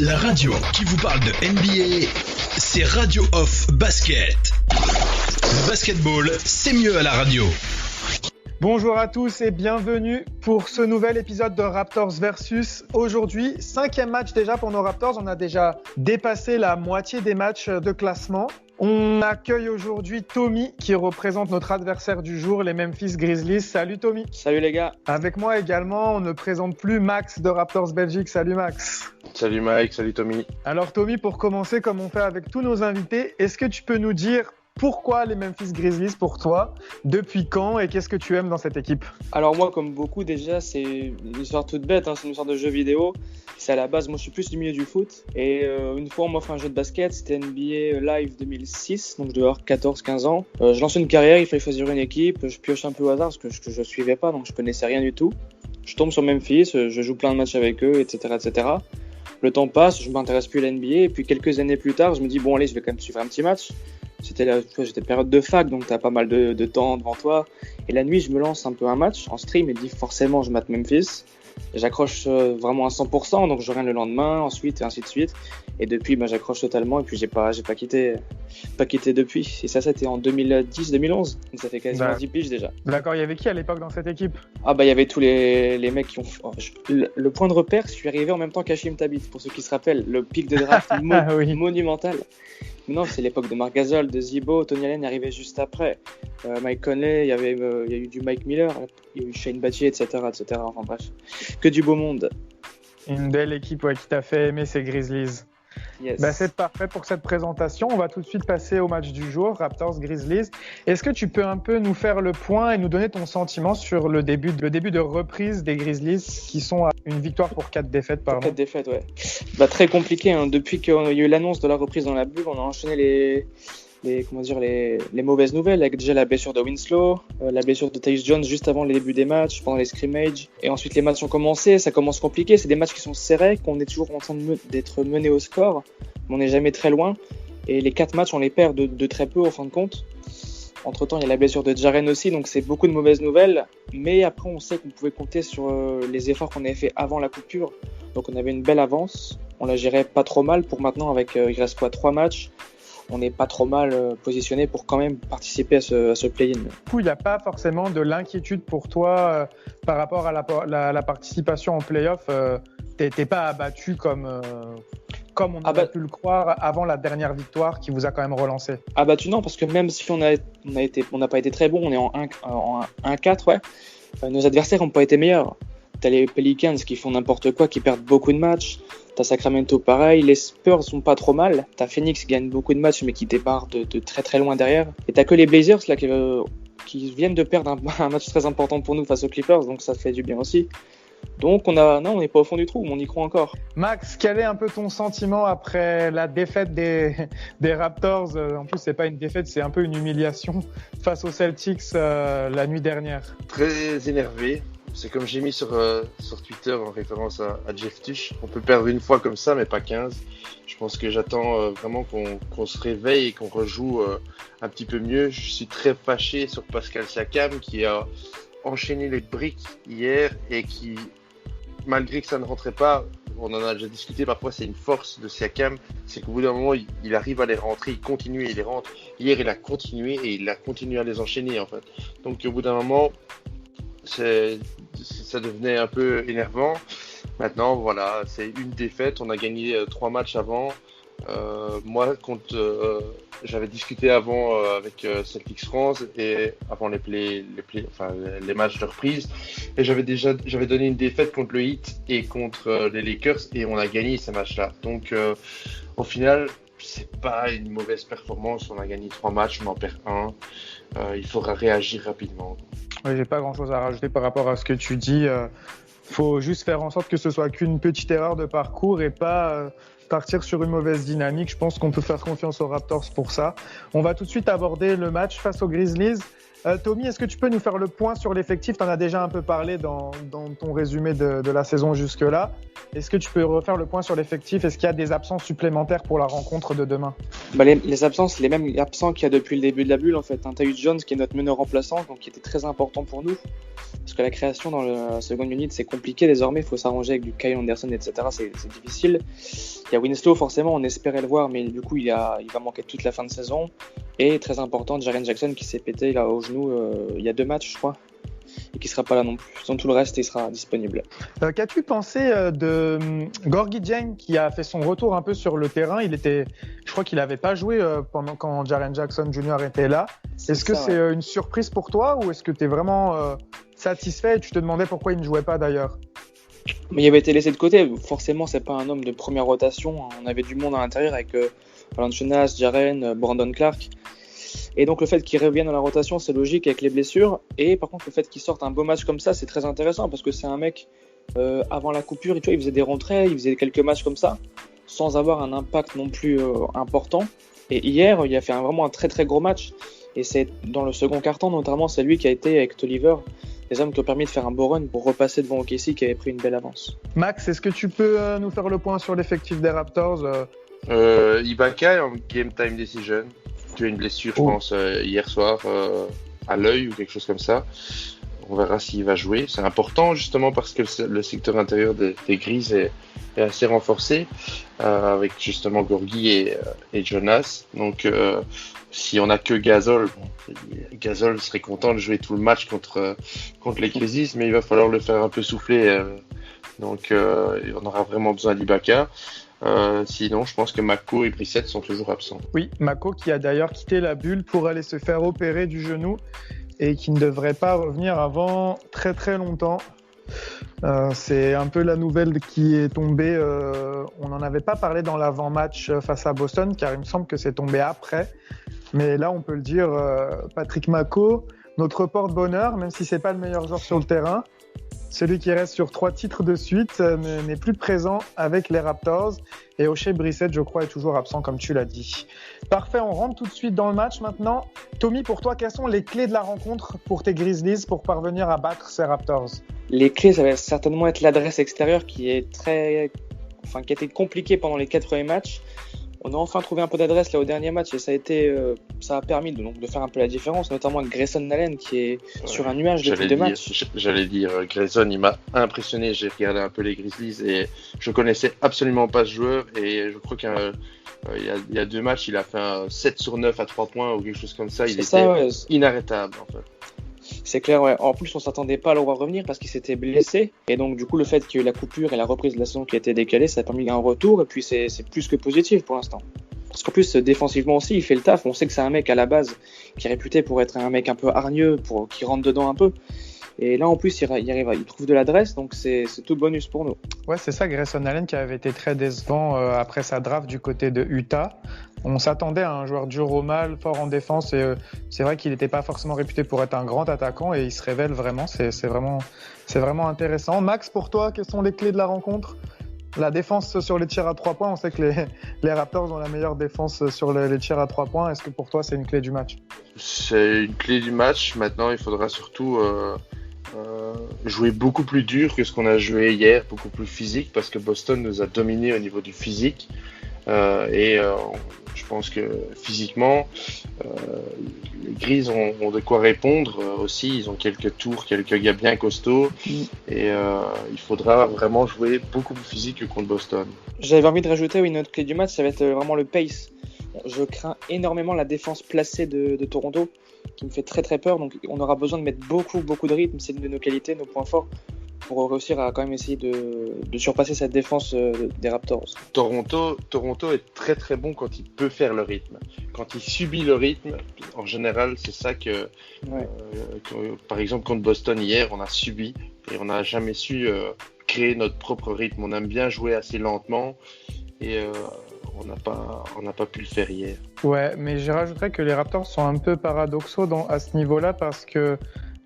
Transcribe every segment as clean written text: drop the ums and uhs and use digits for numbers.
La radio qui vous parle de NBA, c'est Radio Off Basket. Le basketball, c'est mieux à la radio. Bonjour à tous et bienvenue pour ce nouvel épisode de Raptors Versus. Aujourd'hui, 5e match déjà pour nos Raptors. On a déjà dépassé la moitié des matchs de classement. On accueille aujourd'hui Tommy qui représente notre adversaire du jour, les Memphis Grizzlies. Salut Tommy. Salut les gars. Avec moi également, on ne présente plus Max de Raptors Belgique. Salut Max. Salut Mike, salut Tommy. Alors Tommy, pour commencer, comme on fait avec tous nos invités, est-ce que tu peux nous dire pourquoi les Memphis Grizzlies pour toi, depuis quand et qu'est-ce que tu aimes dans cette équipe? Alors moi, comme beaucoup déjà, c'est une histoire toute bête, c'est une histoire de jeu vidéo. C'est à la base, moi je suis plus du milieu du foot. Et une fois on m'offre un jeu de basket, c'était NBA Live 2006, donc je devais avoir 14-15 ans. Je lance une carrière, il fallait choisir une équipe, je pioche un peu au hasard parce que je suivais pas, donc je connaissais rien du tout. Je tombe sur Memphis, je joue plein de matchs avec eux, etc. etc. Le temps passe, je m'intéresse plus à l'NBA, et puis quelques années plus tard, je me dis bon allez, je vais quand même suivre un petit match. J'étais période de fac, donc t'as pas mal de temps devant toi. Et la nuit, je me lance un peu un match en stream et dis forcément, je mate Memphis. J'accroche vraiment à 100%, donc je reviens le lendemain, ensuite et ainsi de suite. Et depuis, j'accroche totalement et puis j'ai pas quitté depuis. Et ça, c'était en 2010-2011, donc ça fait quasiment 10 piges déjà. D'accord, il y avait qui à l'époque dans cette équipe? Il y avait tous les mecs qui ont... Le point de repère, je suis arrivé en même temps qu'Hachim Thabit, pour ceux qui se rappellent, le pic de draft monumental. Non, c'est l'époque de Marc Gasol, de Zibo, Tony Allen est arrivé juste après. Mike Conley, il y a eu du Mike Miller, il y a eu Shane Battier, etc. Enfin bref, que du beau monde. Une belle équipe qui t'a fait aimer ces Grizzlies. Yes. C'est parfait pour cette présentation. On va tout de suite passer au match du jour, Raptors Grizzlies. Est-ce que tu peux un peu nous faire le point et nous donner ton sentiment sur le début de reprise des Grizzlies qui sont à une victoire pour 4 défaites par 4 défaites, ouais. Très compliqué. Depuis qu'il y a eu l'annonce de la reprise dans la bulle, on a enchaîné les mauvaises nouvelles, avec déjà la blessure de Winslow, la blessure de Tyus Jones juste avant les débuts des matchs, pendant les scrimmages, et ensuite les matchs ont commencé, ça commence compliqué, c'est des matchs qui sont serrés, qu'on est toujours en train d'être mené au score, mais on n'est jamais très loin, et les 4 matchs on les perd de très peu au fin de compte. Entre temps il y a la blessure de Jaren aussi, donc c'est beaucoup de mauvaises nouvelles, mais après on sait qu'on pouvait compter sur les efforts qu'on avait fait avant la coupure, donc on avait une belle avance, on la gérait pas trop mal pour maintenant avec il reste 3 matchs. On n'est pas trop mal positionné pour quand même participer à ce play-in. Du coup, il n'y a pas forcément de l'inquiétude pour toi par rapport à la participation en play-off. T'es pas abattu comme on aurait pu le croire avant la dernière victoire qui vous a quand même relancé. Abattu non, parce que même si on n'a pas été très bon, on est en 1-4, ouais. Nos adversaires n'ont pas été meilleurs. T'as les Pelicans qui font n'importe quoi, qui perdent beaucoup de matchs. T'as Sacramento pareil, les Spurs sont pas trop mal. T'as Phoenix qui gagne beaucoup de matchs mais qui départ de très très loin derrière. Et t'as que les Blazers là qui viennent de perdre un match très important pour nous face aux Clippers, donc ça fait du bien aussi. Donc on n'est pas au fond du trou, mais on y croit encore. Max, quel est un peu ton sentiment après la défaite des Raptors? En plus, c'est pas une défaite, c'est un peu une humiliation face aux Celtics la nuit dernière. Très énervé. C'est comme j'ai mis sur Twitter en référence à Jeff Tuch. On peut perdre une fois comme ça, mais pas 15. Je pense que j'attends vraiment qu'on se réveille et qu'on rejoue un petit peu mieux. Je suis très fâché sur Pascal Siakam qui a enchaîné les briques hier et qui, malgré que ça ne rentrait pas, on en a déjà discuté, parfois c'est une force de Siakam, c'est qu'au bout d'un moment il arrive à les rentrer, il continue et il les rentre. Hier il a continué et il a continué à les enchaîner en fait. Donc au bout d'un moment, ça devenait un peu énervant. Maintenant, voilà, c'est une défaite. On a gagné 3 matchs avant. Moi, j'avais discuté avant avec Celtics France et avant les matchs de reprise. Et j'avais donné une défaite contre le Heat et contre les Lakers et on a gagné ces matchs-là. Donc, au final, c'est pas une mauvaise performance. On a gagné 3 matchs, on en perd 1. Il faudra réagir rapidement. Oui, j'ai pas grand-chose à rajouter par rapport à ce que tu dis. Faut juste faire en sorte que ce soit qu'une petite erreur de parcours et pas partir sur une mauvaise dynamique. Je pense qu'on peut faire confiance aux Raptors pour ça. On va tout de suite aborder le match face aux Grizzlies. Tommy, est-ce que tu peux nous faire le point sur l'effectif? Tu en as déjà un peu parlé dans ton résumé de la saison jusque-là. Est-ce que tu peux refaire le point sur l'effectif? Est-ce qu'il y a des absences supplémentaires pour la rencontre de demain? Les absences, les mêmes absents qu'il y a depuis le début de la bulle en fait. Tyus Jones qui est notre meneur remplaçant, donc qui était très important pour nous. Parce parce que la création dans la seconde unit, c'est compliqué désormais. Il faut s'arranger avec du Kyle Anderson, etc. C'est difficile. Il y a Winslow, forcément, on espérait le voir, mais du coup, il va manquer toute la fin de saison. Et très important, Jaren Jackson qui s'est pété là, au genou il y a 2 matchs, je crois, et qui ne sera pas là non plus. Dans tout le reste, il sera disponible. Qu'as-tu pensé de Gorgui Dieng qui a fait son retour un peu sur le terrain? Je crois qu'il n'avait pas joué pendant quand Jaren Jackson Jr. était là. Est-ce que c'est une surprise pour toi ou est-ce que tu es vraiment satisfait et tu te demandais pourquoi il ne jouait pas d'ailleurs? Mais il avait été laissé de côté. Forcément, c'est pas un homme de première rotation. On avait du monde à l'intérieur avec Valanciunas, Jaren, Brandon Clark. Et donc le fait qu'il revienne dans la rotation, c'est logique avec les blessures. Et par contre, le fait qu'il sorte un beau match comme ça, c'est très intéressant parce que c'est un mec, avant la coupure, tu vois, il faisait des rentrées, il faisait quelques matchs comme ça, sans avoir un impact non plus important. Et hier, il a fait vraiment un très très gros match. Et c'est dans le second quart-temps, notamment, c'est lui qui a été avec Tolliver, les hommes qui ont permis de faire un beau run pour repasser devant OKC qui avait pris une belle avance. Max, est-ce que tu peux nous faire le point sur l'effectif des Raptors? Ibaka est en game time decision. Tu as une blessure, je pense, hier soir à l'œil ou quelque chose comme ça. On verra s'il va jouer. C'est important justement parce que le secteur intérieur des Grises est assez renforcé avec justement Gorgui et Jonas. Donc si on n'a que Gasol, Gasol serait content de jouer tout le match contre les Grizzlies, mais il va falloir le faire un peu souffler. Donc on aura vraiment besoin d'Ibaka. Sinon, je pense que Mako et Brissett sont toujours absents. Oui, Mako qui a d'ailleurs quitté la bulle pour aller se faire opérer du genou et qui ne devrait pas revenir avant très très longtemps. C'est un peu la nouvelle qui est tombée. On n'en avait pas parlé dans l'avant-match face à Boston car il me semble que c'est tombé après. Mais là, on peut le dire, Patrick Mako, notre porte-bonheur, même si c'est pas le meilleur joueur sur le terrain, celui qui reste sur 3 titres de suite n'est plus présent avec les Raptors. Et Oshae Brissett, je crois, est toujours absent, comme tu l'as dit. Parfait, on rentre tout de suite dans le match maintenant. Tommy, pour toi, quelles sont les clés de la rencontre pour tes Grizzlies pour parvenir à battre ces Raptors? Les clés, ça va certainement être l'adresse extérieure qui a été compliquée pendant les 4 premiers matchs. On a enfin trouvé un peu d'adresse là au dernier match et ça a permis de faire un peu la différence, notamment avec Grayson Allen qui est sur un nuage depuis 2 matchs. J'allais dire, Grayson, il m'a impressionné. J'ai regardé un peu les Grizzlies et je connaissais absolument pas ce joueur et je crois qu'il y a 2 matchs, il a fait un 7 sur 9 à 3 points ou quelque chose comme ça. Il était inarrêtable en fait. C'est clair, ouais. En plus, on s'attendait pas à le voir revenir parce qu'il s'était blessé. Et donc, du coup, le fait qu'il y ait eu la coupure et la reprise de la saison qui a été décalée, ça a permis un retour. Et puis, c'est plus que positif pour l'instant. Parce qu'en plus, défensivement aussi, il fait le taf. On sait que c'est un mec à la base qui est réputé pour être un mec un peu hargneux, qui rentre dedans un peu. Et là, en plus, il trouve de l'adresse, donc c'est tout bonus pour nous. Ouais, c'est ça, Grayson Allen qui avait été très décevant après sa draft du côté de Utah. On s'attendait à un joueur dur au mal, fort en défense, et c'est vrai qu'il n'était pas forcément réputé pour être un grand attaquant, et il se révèle vraiment, c'est vraiment intéressant. Max, pour toi, quelles sont les clés de la rencontre? La défense sur les tirs à 3 points, on sait que les Raptors ont la meilleure défense sur les tirs à 3 points. Est-ce que pour toi, c'est une clé du match? C'est une clé du match. Maintenant, il faudra surtout jouer beaucoup plus dur que ce qu'on a joué hier, beaucoup plus physique, parce que Boston nous a dominé au niveau du physique. Je pense que physiquement, les Grises ont de quoi répondre aussi. Ils ont quelques tours, quelques gars bien costauds. Et il faudra vraiment jouer beaucoup plus physique que contre Boston. J'avais envie de rajouter une autre clé du match, ça va être vraiment le pace. Je crains énormément la défense placée de Toronto, qui me fait très très peur. Donc on aura besoin de mettre beaucoup de rythme. C'est une de nos qualités, nos points forts, pour réussir à quand même essayer de surpasser cette défense des Raptors. Toronto est très très bon quand il peut faire le rythme. Quand il subit le rythme, en général, c'est ça que, par exemple, contre Boston hier, on a subi et on n'a jamais su créer notre propre rythme. On aime bien jouer assez lentement et on n'a pas pu le faire hier. Ouais, mais je rajouterais que les Raptors sont un peu paradoxaux à ce niveau-là parce que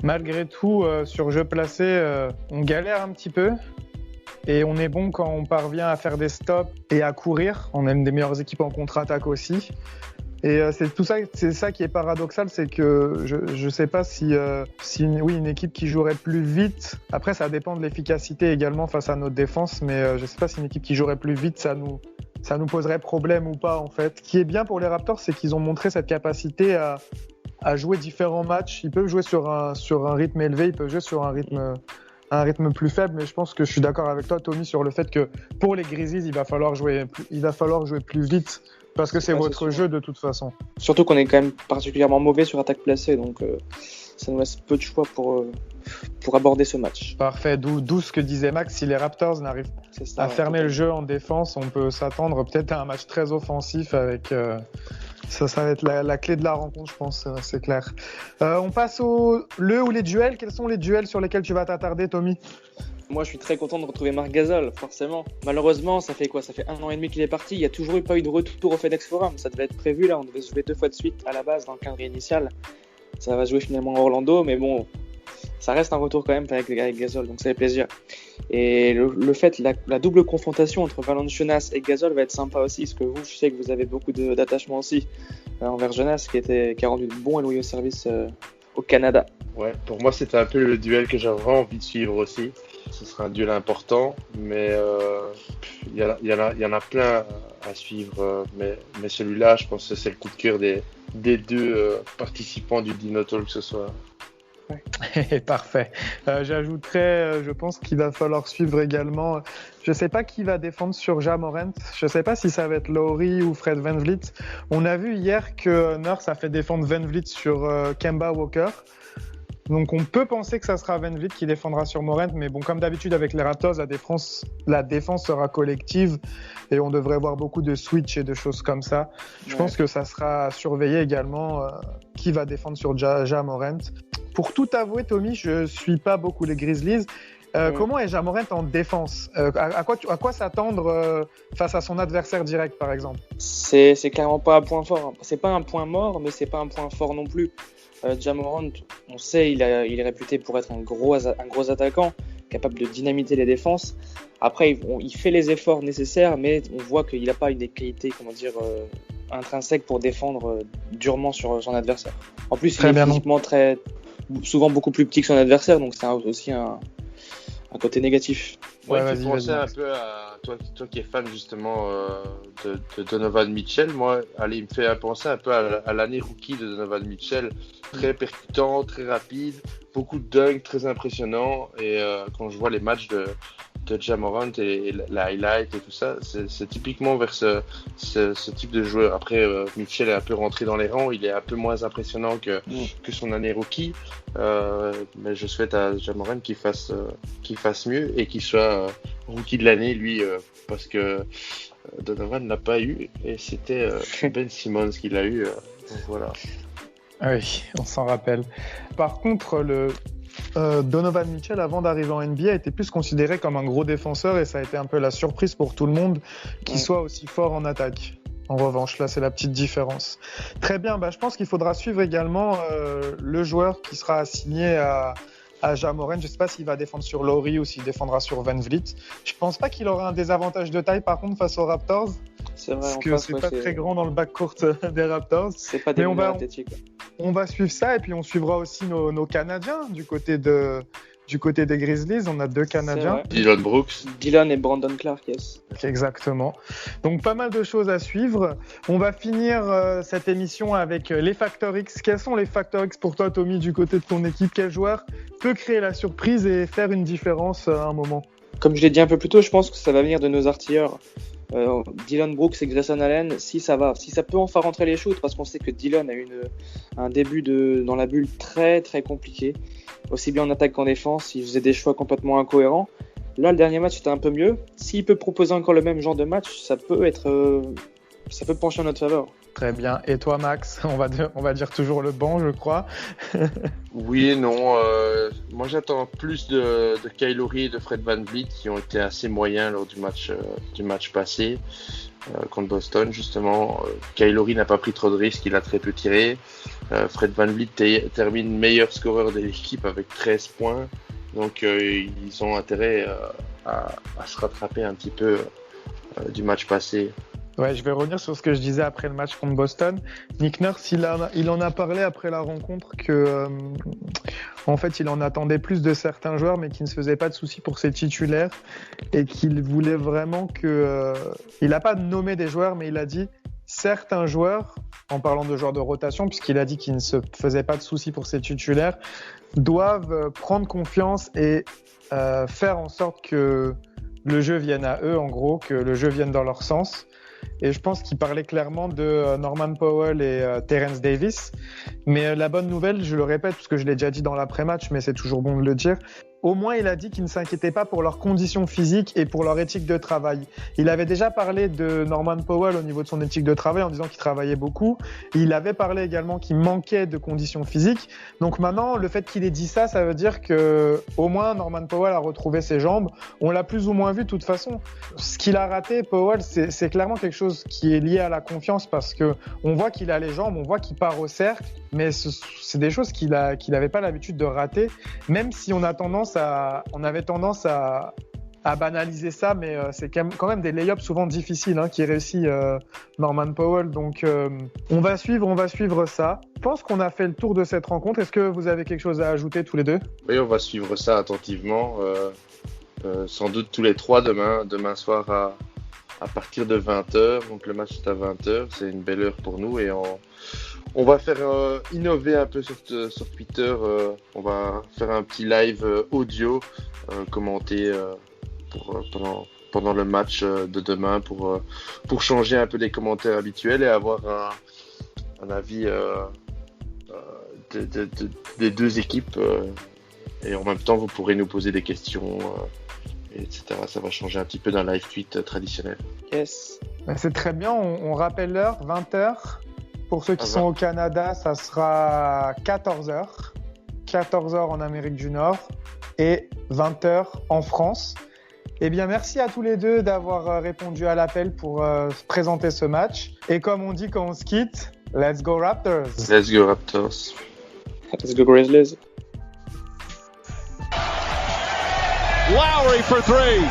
malgré tout, sur jeu placé, on galère un petit peu et on est bon quand on parvient à faire des stops et à courir. On a une des meilleures équipes en contre-attaque aussi. Et c'est ça qui est paradoxal, c'est que je sais pas si une équipe qui jouerait plus vite, après ça dépend de l'efficacité également face à notre défense, mais je sais pas si une équipe qui jouerait plus vite, ça nous poserait problème ou pas en fait. Ce qui est bien pour les Raptors, c'est qu'ils ont montré cette capacité à jouer différents matchs. Ils peuvent jouer sur un rythme élevé, ils peuvent jouer sur un rythme plus faible, mais je pense que je suis d'accord avec toi, Tommy, sur le fait que pour les Grizzlies, il va falloir jouer plus vite parce que c'est votre jeu de toute façon. Surtout qu'on est quand même particulièrement mauvais sur attaque placée, donc ça nous laisse peu de choix pour aborder ce match. Parfait, d'où ce que disait Max, si les Raptors n'arrivent pas à fermer le jeu en défense, on peut s'attendre peut-être à un match très offensif avec... Ça va être la clé de la rencontre, je pense, c'est clair. On passe ou les duels. Quels sont les duels sur lesquels tu vas t'attarder, Tommy ? Moi, je suis très content de retrouver Marc Gasol, forcément. Malheureusement, ça fait 1 an et demi qu'il est parti. Il n'y a toujours pas eu de retour au FedEx Forum. Ça devait être prévu, là. On devait se jouer 2 fois de suite à la base, dans le cadre initial. Ça va se jouer finalement à Orlando, mais bon, ça reste un retour quand même avec Gasol, donc ça fait plaisir. Et le fait, la double confrontation entre Valanciunas et Gasol va être sympa aussi, parce que je sais que vous avez beaucoup d'attachement aussi envers Jonas, qui a rendu de bons et loyaux services au Canada. Ouais, pour moi, c'était un peu le duel que j'avais vraiment envie de suivre aussi. Ce sera un duel important, mais il y en a plein à suivre. Mais celui-là, je pense que c'est le coup de cœur des deux participants du Dino Talk ce soir. Ouais. Parfait. J'ajouterais, je pense qu'il va falloir suivre également. Je ne sais pas qui va défendre sur Ja Morant. Je ne sais pas si ça va être Lowry ou Fred VanVleet. On a vu hier que Nurse a fait défendre VanVleet sur Kemba Walker. Donc on peut penser que ça sera VanVleet qui défendra sur Morant, mais bon, comme d'habitude avec les Raptors, la défense sera collective et on devrait voir beaucoup de switch et de choses comme ça. Je pense que ça sera surveillé également qui va défendre sur Ja Morant. Pour tout avouer, Tommy, je suis pas beaucoup les Grizzlies. Comment est Ja Morant en défense ? À quoi s'attendre face à son adversaire direct, par exemple ? C'est clairement pas un point fort. C'est pas un point mort, mais c'est pas un point fort non plus. Ja Morant, on sait, il est réputé pour être un gros attaquant, capable de dynamiter les défenses. Après, il fait les efforts nécessaires, mais on voit qu'il n'a pas des qualités, intrinsèques pour défendre durement sur son adversaire. En plus, il est physiquement souvent beaucoup plus petit que son adversaire, donc c'est aussi un côté négatif. Ouais, il me fait penser un peu à toi qui es fan justement de Donovan Mitchell. Moi, il me fait penser un peu à l'année rookie de Donovan Mitchell, très percutant, très rapide, beaucoup de dunks, très impressionnant. Et quand je vois les matchs de Ja Morant et la highlight et tout ça, c'est typiquement vers ce type de joueur. Après, Mitchell est un peu rentré dans les rangs, il est un peu moins impressionnant que son année rookie. Mais je souhaite à Ja Morant qu'il fasse mieux et qu'il soit rookie de l'année, lui, parce que Donovan l'a pas eu et c'était Ben Simmons qui l'a eu. Donc voilà. Oui, on s'en rappelle. Par contre, Donovan Mitchell, avant d'arriver en NBA, était plus considéré comme un gros défenseur et ça a été un peu la surprise pour tout le monde qu'il soit aussi fort en attaque. En revanche, là, c'est la petite différence. Très bien, je pense qu'il faudra suivre également le joueur qui sera assigné à Ja Morant. Je ne sais pas s'il va défendre sur Lowry ou s'il défendra sur VanVleet. Je ne pense pas qu'il aura un désavantage de taille, par contre, face aux Raptors. C'est vrai, parce que c'est pas très grand dans le backcourt des Raptors. C'est pas des athlétiques. On va suivre ça et puis on suivra aussi nos Canadiens du côté des Grizzlies. On a 2 Canadiens. Dillon Brooks. Dillon et Brandon Clark, yes. Exactement. Donc pas mal de choses à suivre. On va finir cette émission avec les Factor X. Quels sont les Factor X pour toi, Tommy, du côté de ton équipe ? Quel joueur peut créer la surprise et faire une différence à un moment ? Comme je l'ai dit un peu plus tôt, je pense que ça va venir de nos artilleurs. Dillon Brooks et Grayson Allen, si ça peut enfin rentrer les shoots, parce qu'on sait que Dillon a eu un début dans la bulle très très compliqué, aussi bien en attaque qu'en défense. Il faisait des choix complètement incohérents. Là, le dernier match était un peu mieux. S'il peut proposer encore le même genre de match, ça peut pencher en notre faveur. Très bien. Et toi, Max, on va dire toujours le banc, je crois. Oui et non. Moi, j'attends plus de Kyle Lowry et de Fred VanVleet qui ont été assez moyens lors du match passé contre Boston, justement. Kyle Lowry n'a pas pris trop de risques, il a très peu tiré. Fred VanVleet termine meilleur scoreur de l'équipe avec 13 points. Donc, ils ont intérêt à se rattraper un petit peu du match passé. Ouais, je vais revenir sur ce que je disais après le match contre Boston. Nick Nurse, il en a parlé après la rencontre que, en fait, il en attendait plus de certains joueurs, mais qu'il ne se faisait pas de soucis pour ses titulaires et qu'il voulait vraiment il n'a pas nommé des joueurs, mais il a dit certains joueurs, en parlant de joueurs de rotation, puisqu'il a dit qu'il ne se faisait pas de soucis pour ses titulaires, doivent prendre confiance et faire en sorte que le jeu vienne à eux, en gros, que le jeu vienne dans leur sens. Et je pense qu'il parlait clairement de Norman Powell et Terence Davis. Mais la bonne nouvelle, je le répète, parce que je l'ai déjà dit dans l'après-match, mais c'est toujours bon de le dire, au moins il a dit qu'il ne s'inquiétait pas pour leurs conditions physiques et pour leur éthique de travail. Il avait déjà parlé de Norman Powell au niveau de son éthique de travail en disant qu'il travaillait beaucoup. Il avait parlé également qu'il manquait de conditions physiques. Donc maintenant, le fait qu'il ait dit ça, ça veut dire que au moins Norman Powell a retrouvé ses jambes. On l'a plus ou moins vu de toute façon. Ce qu'il a raté, Powell, c'est clairement quelque chose qui est lié à la confiance parce que on voit qu'il a les jambes, on voit qu'il part au cercle, mais c'est des choses qu'il avait pas l'habitude de rater, même si on avait tendance à banaliser ça, mais c'est quand même des lay-ups souvent difficiles qui réussit Norman Powell. Donc on va suivre ça. Je pense qu'on a fait le tour de cette rencontre. Est-ce que vous avez quelque chose à ajouter tous les deux? Oui, on va suivre ça attentivement. Sans doute tous les trois demain soir à partir de 20h. Donc le match est à 20h. C'est une belle heure pour nous et on va faire innover un peu sur Twitter. On va faire un petit live audio commenté pendant le match de demain pour changer un peu des commentaires habituels et avoir un avis des deux équipes. Et en même temps, vous pourrez nous poser des questions, etc. Ça va changer un petit peu d'un live tweet traditionnel. Yes. C'est très bien. On rappelle l'heure, 20h. Pour ceux qui sont au Canada, ça sera 14h. 14h en Amérique du Nord et 20h en France. Eh bien, merci à tous les deux d'avoir répondu à l'appel pour présenter ce match. Et comme on dit quand on se quitte, let's go Raptors! Let's go Raptors! Let's go Grizzlies! Lowry for three.